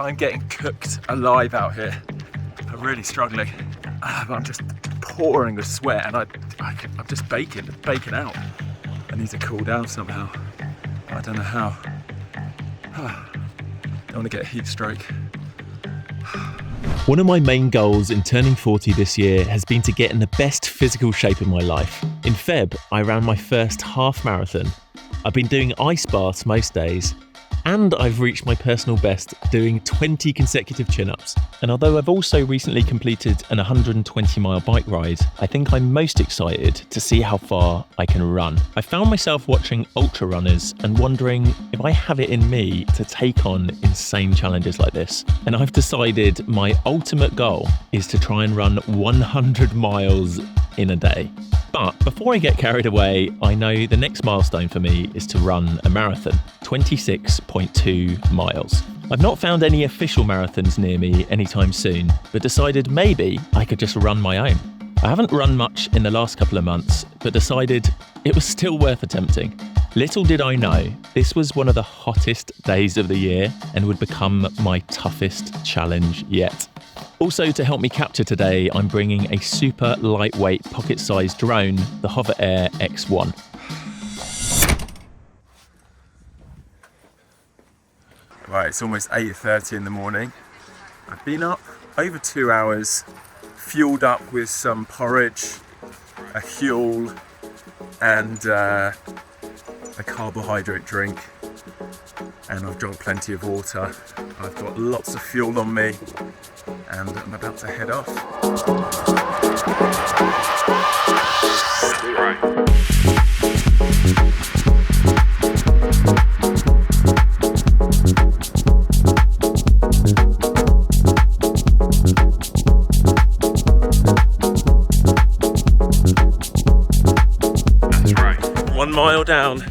I'm getting cooked alive out here. I'm really struggling. I'm just pouring with sweat and I'm just baking out. I need to cool down somehow. I don't know how. Don't want to get a heat stroke. One of my main goals in turning 40 this year has been to get in the best physical shape of my life. In Feb, I ran my first half marathon. I've been doing ice baths most days, and I've reached my personal best doing 20 consecutive chin-ups. And although I've also recently completed an 120-mile bike ride, I think I'm most excited to see how far I can run. I found myself watching ultra runners and wondering if I have it in me to take on insane challenges like this. And I've decided my ultimate goal is to try and run 100 miles in a day. But before I get carried away, I know the next milestone for me is to run a marathon, 26.2 miles. I've not found any official marathons near me anytime soon, but decided maybe I could just run my own. I haven't run much in the last couple of months, but decided it was still worth attempting. Little did I know, this was one of the hottest days of the year and would become my toughest challenge yet. Also, to help me capture today, I'm bringing a super lightweight pocket-sized drone, the HoverAir X1. Right, it's almost 8:30 in the morning. I've been up over 2 hours, fueled up with some porridge, a Huel, and a carbohydrate drink. And I've drunk plenty of water. I've got lots of fuel on me, and I'm about to head off. That's right. That's right. 1 mile down,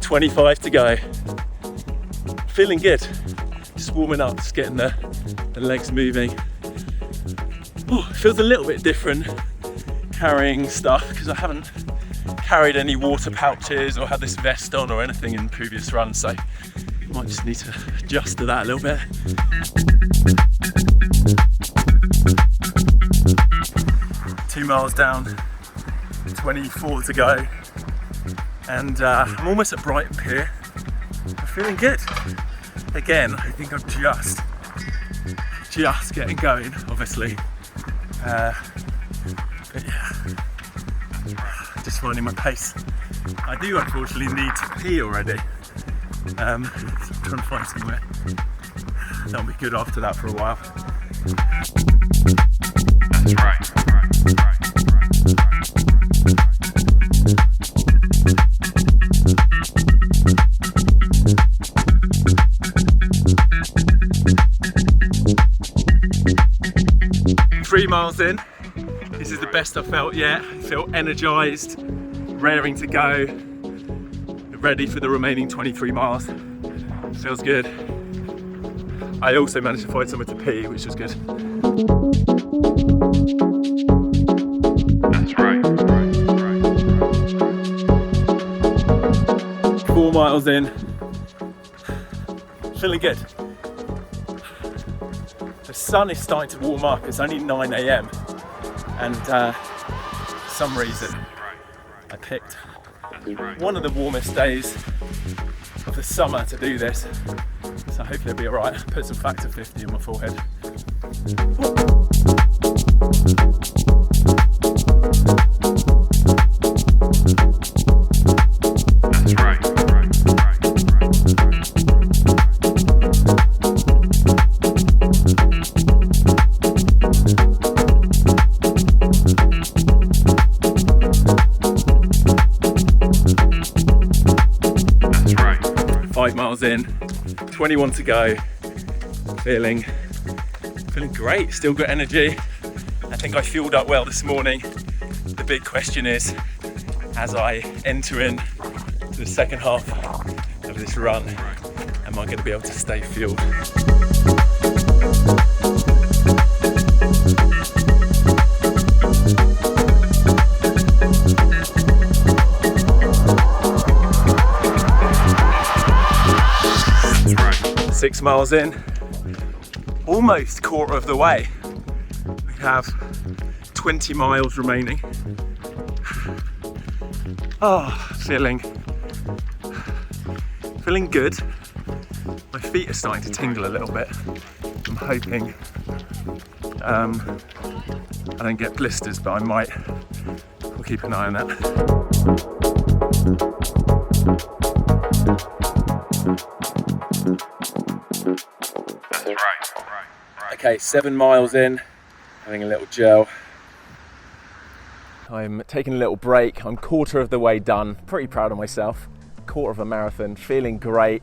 25 to go. Feeling good. Just warming up, just getting the legs moving. Ooh, it feels a little bit different carrying stuff because I haven't carried any water pouches or had this vest on or anything in previous runs, so might just need to adjust to that a little bit. Two miles down, 24 to go, and I'm almost at Brighton Pier. I'm feeling good. Again, I think I'm just getting going, obviously. But yeah, just finding my pace. I do unfortunately need to pee already. So I'm trying to find somewhere that'll be good after that for a while. That's right. 3 miles in, this is the best I've felt yet. I feel energised, raring to go, ready for the remaining 23 miles. Feels good. I also managed to find somewhere to pee, which was good. That's right. 4 miles in, feeling good. The sun is starting to warm up. It's only 9 a.m. and for some reason I picked one of the warmest days of the summer to do this, so hopefully it'll be alright. Put some factor 50 on my forehead. That's right. 5 miles in, 21 to go. Feeling great, still got energy. I think I fueled up well this morning. The big question is, as I enter in to the second half of this run, am I going to be able to stay fueled? Right. 6 miles in, almost quarter of the way. We have 20 miles remaining. Oh, feeling good. My feet are starting to tingle a little bit. I'm hoping I don't get blisters, but I might. We'll keep an eye on that. Okay, 7 miles in, having a little gel. I'm taking a little break. I'm quarter of the way done. Pretty proud of myself. Quarter of a marathon, feeling great.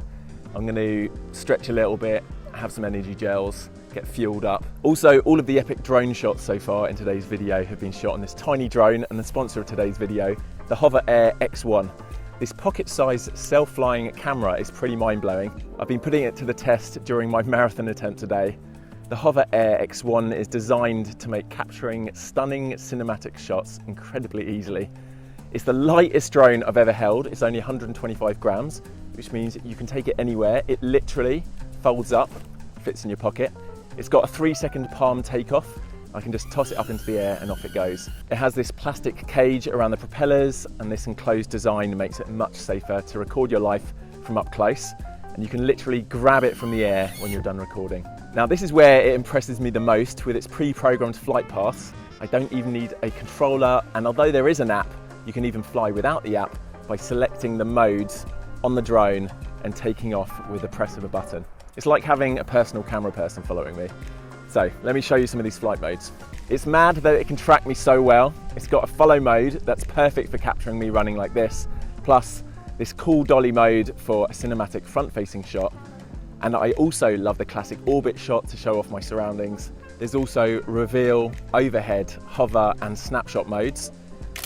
I'm going to stretch a little bit, have some energy gels, get fueled up. Also, all of the epic drone shots so far in today's video have been shot on this tiny drone, and the sponsor of today's video, the HoverAir X1. This pocket-sized self-flying camera is pretty mind-blowing. I've been putting it to the test during my marathon attempt today. The HoverAir X1 is designed to make capturing stunning cinematic shots incredibly easily. It's the lightest drone I've ever held. It's only 125 grams, which means you can take it anywhere. It literally folds up, fits in your pocket. It's got a 3-second palm takeoff. I can just toss it up into the air and off it goes. It has this plastic cage around the propellers, and this enclosed design makes it much safer to record your life from up close. And you can literally grab it from the air when you're done recording. Now, this is where it impresses me the most with its pre-programmed flight paths. I don't even need a controller, and although there is an app, you can even fly without the app by selecting the modes on the drone and taking off with the press of a button. It's like having a personal camera person following me. So let me show you some of these flight modes. It's mad that it can track me so well. It's got a follow mode that's perfect for capturing me running like this, plus this cool dolly mode for a cinematic front-facing shot. And I also love the classic orbit shot to show off my surroundings. There's also reveal, overhead, hover, and snapshot modes.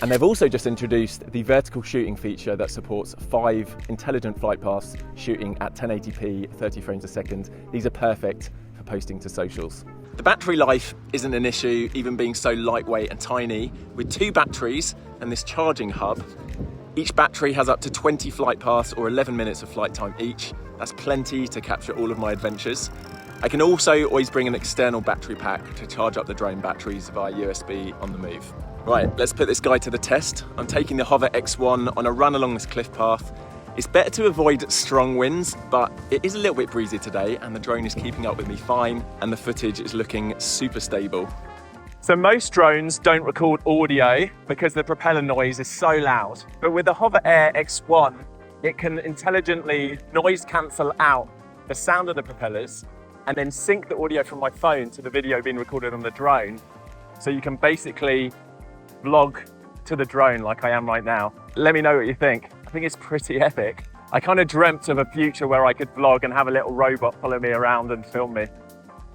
And they've also just introduced the vertical shooting feature that supports 5 intelligent flight paths shooting at 1080p, 30 frames a second. These are perfect for posting to socials. The battery life isn't an issue, even being so lightweight and tiny. With 2 batteries and this charging hub, each battery has up to 20 flight paths or 11 minutes of flight time each. That's plenty to capture all of my adventures. I can also always bring an external battery pack to charge up the drone batteries via USB on the move. Right, let's put this guy to the test. I'm taking the Hover X1 on a run along this cliff path. It's better to avoid strong winds, but it is a little bit breezy today, and the drone is keeping up with me fine, and the footage is looking super stable. So most drones don't record audio because the propeller noise is so loud. But with the HoverAir X1, it can intelligently noise cancel out the sound of the propellers and then sync the audio from my phone to the video being recorded on the drone. So you can basically vlog to the drone like I am right now. Let me know what you think. I think it's pretty epic. I kind of dreamt of a future where I could vlog and have a little robot follow me around and film me.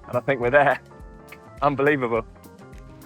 And I think we're there. Unbelievable.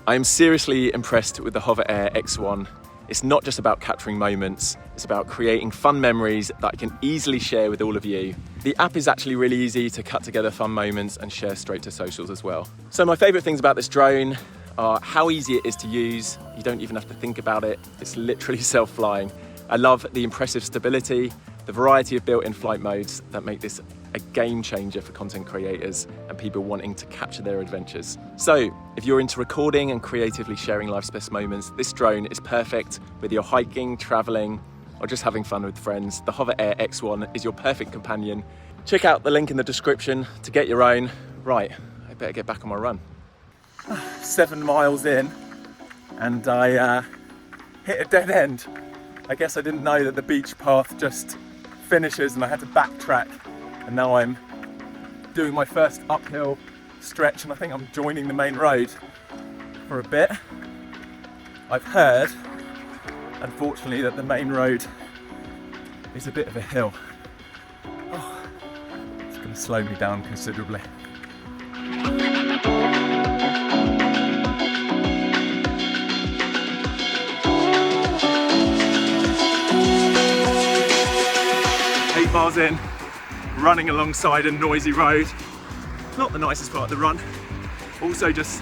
I'm seriously impressed with the HoverAir X1. It's not just about capturing moments, it's about creating fun memories that I can easily share with all of you. The app is actually really easy to cut together fun moments and share straight to socials as well. So my favorite things about this drone are how easy it is to use. You don't even have to think about it. It's literally self-flying. I love the impressive stability, the variety of built-in flight modes that make this a game changer for content creators and people wanting to capture their adventures. So if you're into recording and creatively sharing life's best moments, this drone is perfect whether you're hiking, traveling, or just having fun with friends. The HoverAir X1 is your perfect companion. Check out the link in the description to get your own. Right, I better get back on my run. 7 miles in and I hit a dead end. I guess I didn't know that the beach path just finishes and I had to backtrack, and now I'm doing my first uphill stretch and I think I'm joining the main road for a bit. I've heard, unfortunately, that the main road is a bit of a hill. Oh, it's going to slow me down considerably. 8 miles in, running alongside a noisy road. Not the nicest part of the run. Also just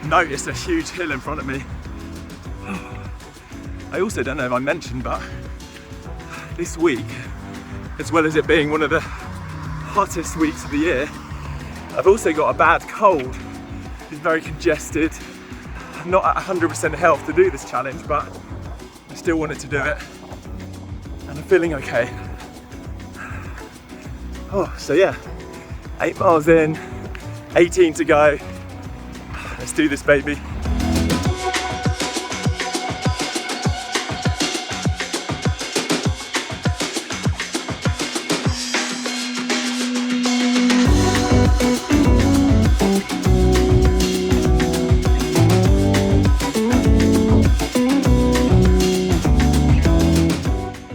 noticed a huge hill in front of me. I also don't know if I mentioned, but this week, as well as it being one of the hottest weeks of the year, I've also got a bad cold. It's very congested. I'm not at 100% health to do this challenge, but I still wanted to do it. And I'm feeling okay. Oh, so yeah, 8 miles in, 18 to go. Let's do this, baby.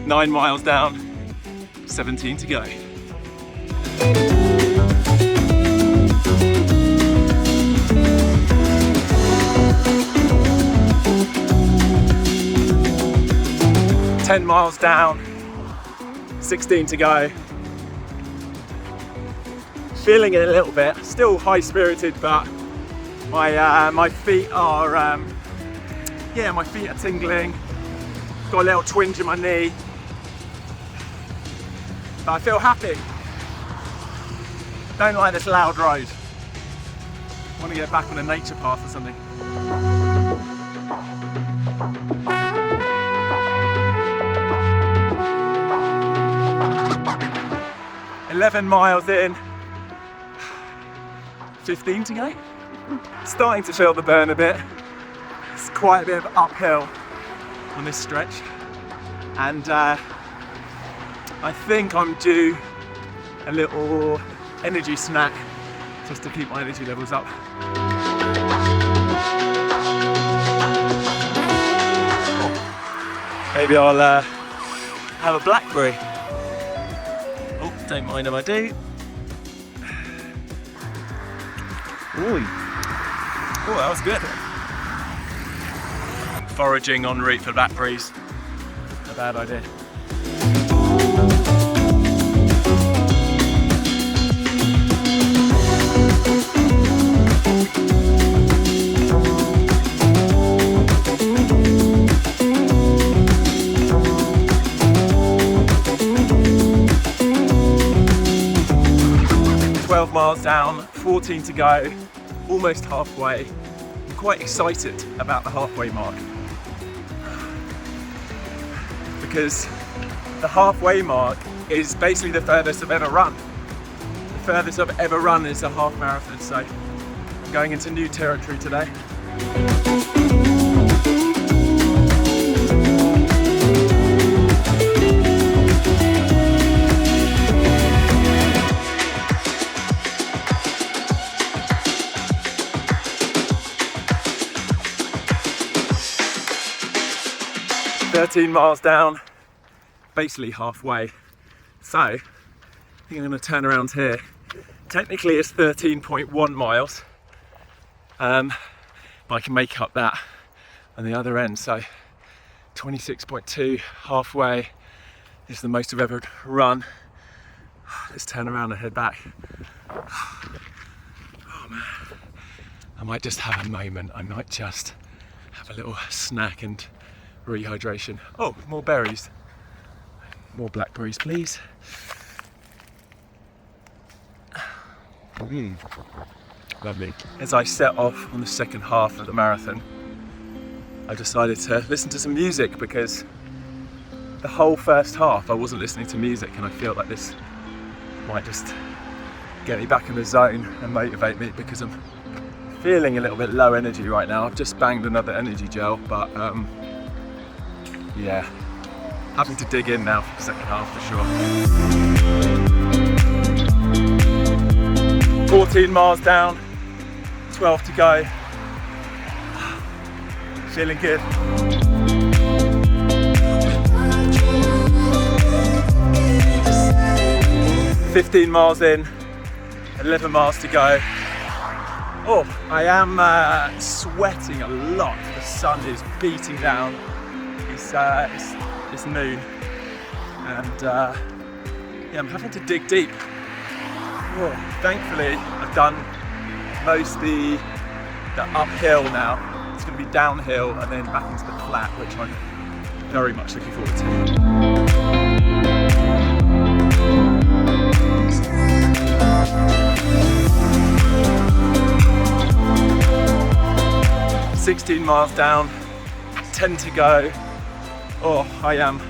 Nine miles down, 17 to go. Ten miles down, 16 to go. Feeling it a little bit, still high spirited, but my feet are my feet are tingling. Got a little twinge in my knee. But I feel happy. Don't like this loud road. I want to get back on a nature path or something. "11 miles in, 15 to go." Starting to feel the burn a bit. It's quite a bit of uphill on this stretch, and I think I'm due a little energy snack just to keep my energy levels up. Maybe I'll have a blackberry. Oh, don't mind if I do. Ooh. Oh, that was good. Foraging en route for blackberries. A bad idea. Miles down, 14 to go, almost halfway. I'm quite excited about the halfway mark because the halfway mark is basically the furthest I've ever run. The furthest I've ever run is a half marathon, so I'm going into new territory today. "13 miles down, basically halfway. So I think I'm going to turn around here. Technically it's 13.1 miles, but I can make up that on the other end. So 26.2 halfway is the most I've ever run. Let's turn around and head back. Oh man, I might just have a moment. I might just have a little snack and rehydration. Oh, more berries. More blackberries, please. Lovely. As I set off on the second half of the marathon, I decided to listen to some music because the whole first half I wasn't listening to music, and I feel like this might just get me back in the zone and motivate me because I'm feeling a little bit low energy right now. I've just banged another energy gel, but yeah, having to dig in now for the second half for sure. 14 miles down, 12 to go. Feeling good. "15 miles in, 11 miles to go. Oh, I am sweating a lot. The sun is beating down. It's noon, and yeah, I'm having to dig deep. Oh, thankfully, I've done most of the uphill now. It's going to be downhill and then back into the flat, which I'm very much looking forward to. 16 miles down, 10 to go. Oh, I am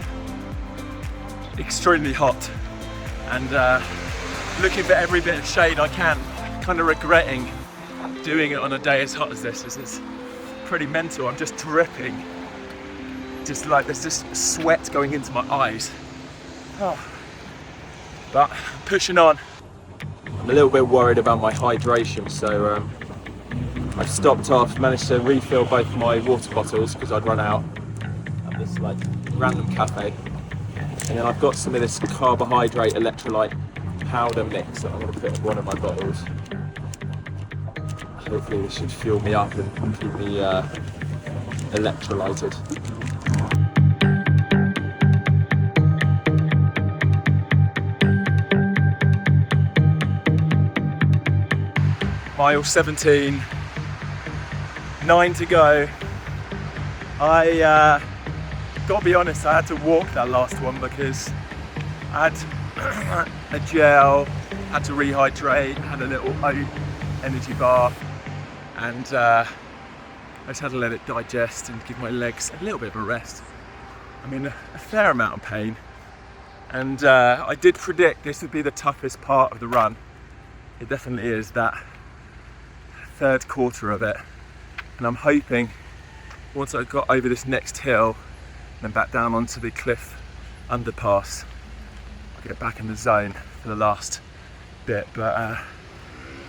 extremely hot and looking for every bit of shade I can. Kind of regretting doing it on a day as hot as this. This is pretty mental. I'm just dripping. Just like there's just sweat going into my eyes. Oh. But I'm pushing on. I'm a little bit worried about my hydration, so I've stopped off, managed to refill both my water bottles because I'd run out at this like random cafe. And then I've got some of this carbohydrate electrolyte powder mix that I'm going to put in one of my bottles. Hopefully this should fuel me up and keep me electrolyted. Mile 17, 9 to go. I gotta be honest, I had to walk that last one because I had a gel, had to rehydrate, had a little oat energy bar, and I just had to let it digest and give my legs a little bit of a rest. I'm in a fair amount of pain, and I did predict this would be the toughest part of the run. It definitely is, that third quarter of it, and I'm hoping once I got over this next hill and then back down onto the cliff underpass, I'll get back in the zone for the last bit. But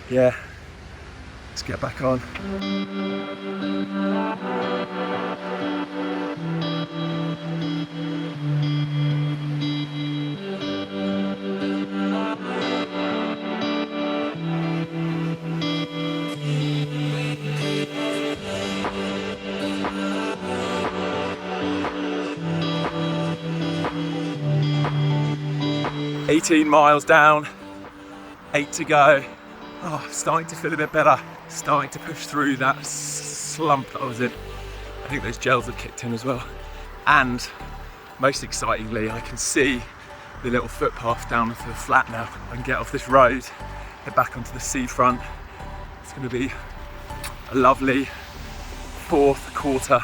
yeah, let's get back on. 18 miles down, 8 to go. Oh, starting to feel a bit better. Starting to push through that slump that I was in. I think those gels have kicked in as well. And most excitingly, I can see the little footpath down onto the flat now. I can get off this road, head back onto the seafront. It's going to be a lovely fourth quarter.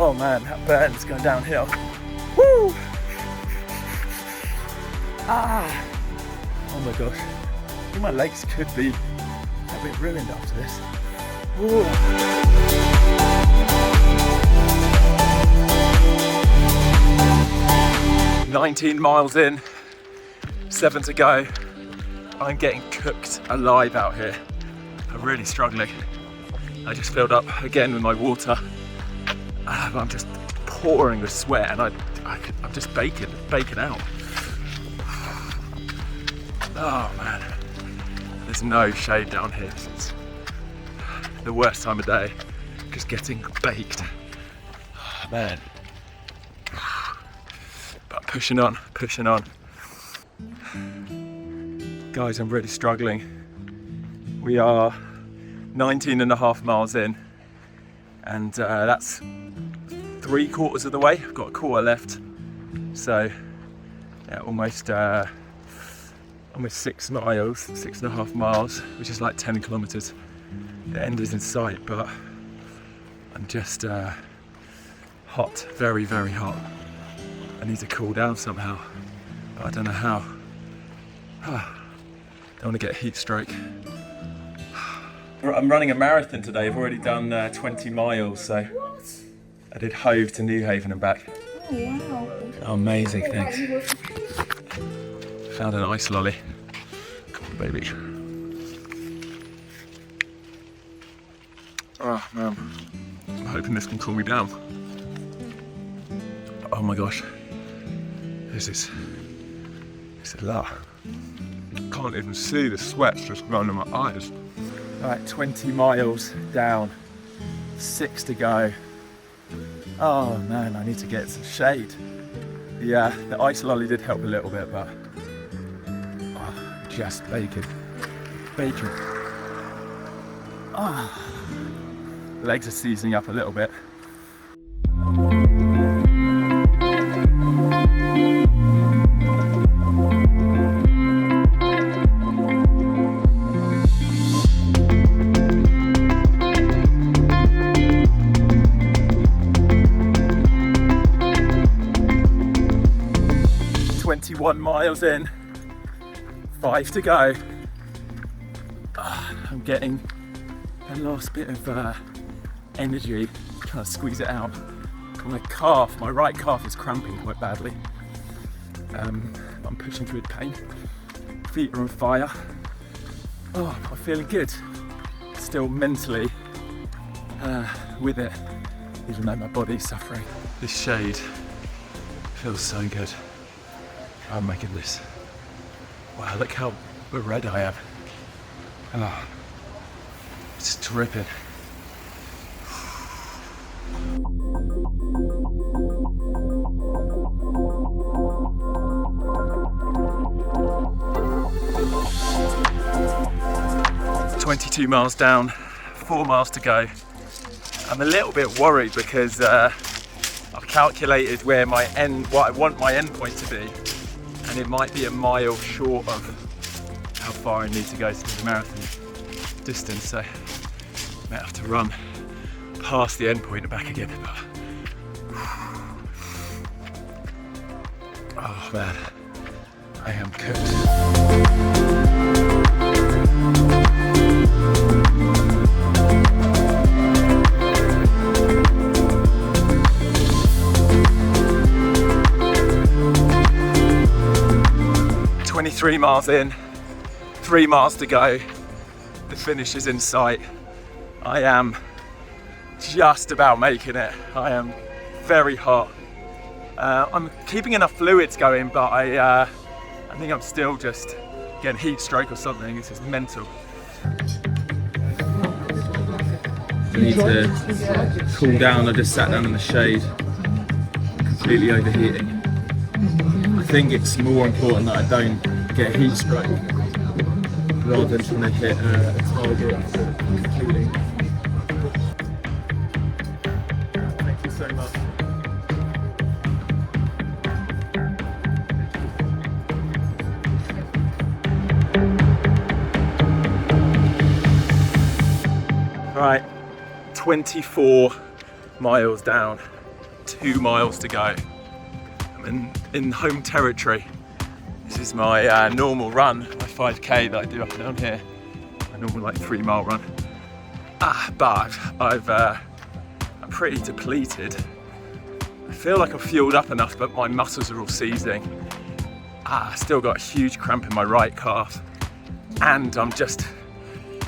Oh man, that burn's going downhill. Woo! Ah! Oh my gosh. I think my legs could be a bit ruined after this. Woo! "19 miles in, 7 to go. I'm getting cooked alive out here. I'm really struggling. I just filled up again with my water. I'm just pouring with sweat, and I'm just baking out. Oh man, there's no shade down here. It's the worst time of day, just getting baked. Oh, man. But pushing on. Guys, I'm really struggling. We are 19 and a half miles in, and that's 3/4 of the way. I've got a quarter left, so yeah, almost 6 miles, 6.5 miles, which is like 10 kilometers. The end is in sight, but I'm just hot, very, very hot. I need to cool down somehow, but I don't know how. Don't want to get a heat stroke. I'm running a marathon today. I've already done 20 miles, so I did Hove to New Haven and back. Oh, wow. Oh, amazing, thanks. Found an ice lolly. Come on, baby. Oh, man. I'm hoping this can cool me down. Oh my gosh. This is a lot. Can't even see the sweat's just running my eyes. Right, 20 miles down, 6 to go. Oh man, I need to get some shade. Yeah, the ice lolly did help a little bit, but just baking. Legs are seizing up a little bit. 21 miles in, 5 to go. I'm getting a last bit of energy, trying to squeeze it out. My right calf is cramping quite badly. I'm pushing through the pain. Feet are on fire. Oh, I'm feeling good. Still mentally with it, even though my body's suffering. This shade feels so good. Oh my goodness. Wow, look how red I am. Oh, it's dripping. "22 miles down, 4 miles to go." I'm a little bit worried because I've calculated where what I want my end point to be, and it might be a mile short of how far I need to go to do the marathon distance, so I might have to run past the end point and back again. Oh man, I am cooked. 23 miles in, 3 miles to go. The finish is in sight. I am just about making it. I am very hot. I'm keeping enough fluids going, but I think I'm still just getting heat stroke or something. This is mental. I need to cool down. I just sat down in the shade, completely overheating. I think it's more important that I don't get heat stroke rather than trying to hit a target completely. Thank you so much. Right, 24 miles down, 2 miles to go. I'm in home territory. This is my normal run, my 5k that I do up and down here. My normal like 3 mile run. But I'm pretty depleted. I feel like I've fueled up enough, but my muscles are all seizing. I still got a huge cramp in my right calf, and I'm just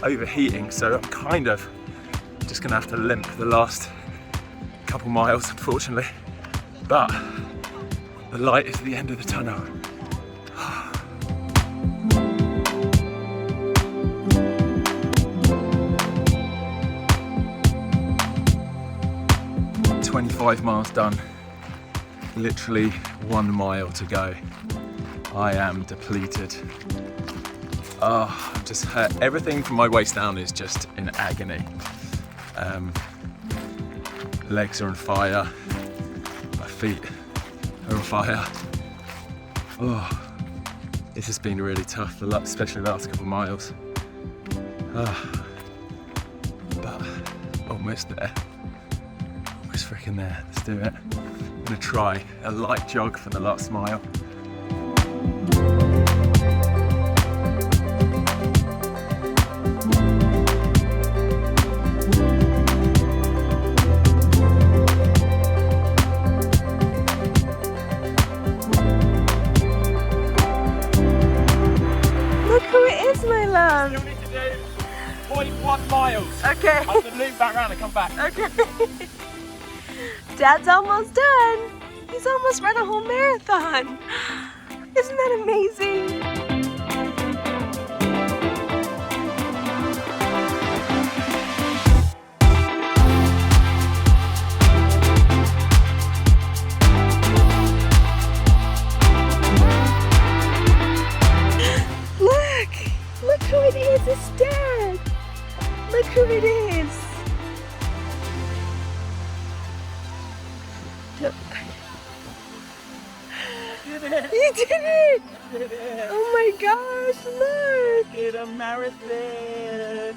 overheating, so I'm kind of just gonna have to limp the last couple miles, unfortunately. But the light is at the end of the tunnel. 25 miles done, literally 1 mile to go. I am depleted. I'm just hurt. Everything from my waist down is just in agony. Legs are on fire, my feet are on fire. This has been really tough, especially the last couple of miles. But almost there. Almost freaking there. Let's do it. I'm gonna try a light jog for the last mile. Look who it is, my love. Still need to do 0.1 miles. Okay. I have to loop back around and come back. Okay. Dad's almost done. He's almost run a whole marathon. Isn't that amazing? Look who it is, it's Dad. Look who it is. You did it! Oh my gosh, look! Did a marathon!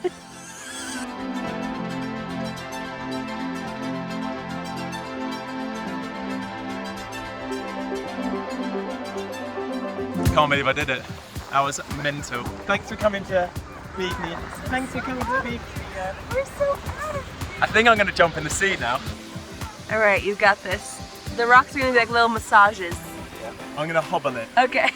can't believe I did it. That was mental. Thanks for coming to meet me. Thanks for coming to meet me. We're so proud of you. I think I'm gonna jump in the sea now. All right, you got this. The rocks are gonna be like little massages. I'm gonna hobble it. Okay.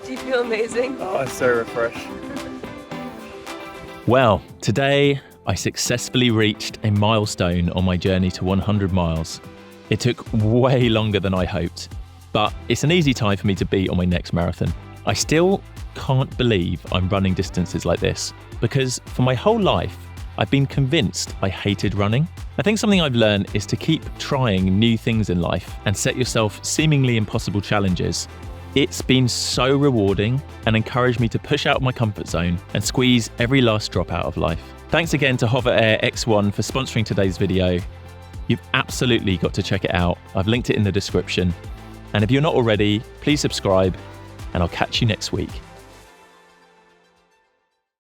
Do you feel amazing? Oh, I'm so refreshed. Well, today I successfully reached a milestone on my journey to 100 miles. It took way longer than I hoped, but it's an easy time for me to beat on my next marathon. I still can't believe I'm running distances like this, because for my whole life, I've been convinced I hated running. I think something I've learned is to keep trying new things in life and set yourself seemingly impossible challenges. It's been so rewarding and encouraged me to push out of my comfort zone and squeeze every last drop out of life. Thanks again to HoverAir X1 for sponsoring today's video. You've absolutely got to check it out. I've linked it in the description. And if you're not already, please subscribe and I'll catch you next week.